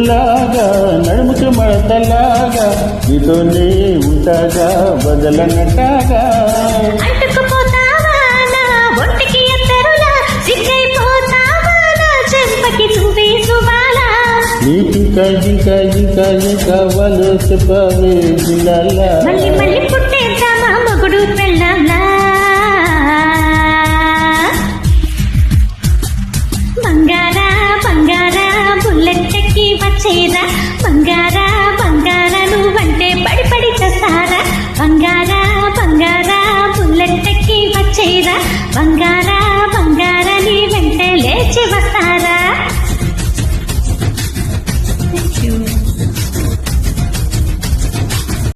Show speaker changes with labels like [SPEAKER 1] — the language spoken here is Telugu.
[SPEAKER 1] పువ్వులాగా నడుముకి మడతలాగా నీతోనే ఉంటాగా బదలనటాగా
[SPEAKER 2] అంటుకుపోతావా నా ఒంటికి ఎత్తరులా సిగ్గైపోతావా నా చెంపకి చూపేసువాలా
[SPEAKER 1] నీకింకా ఇంకా ఇంకా ఇంకా వాళ్ళు చెప్పవే జిల్లాలా
[SPEAKER 2] మళ్ళీ మళ్ళీ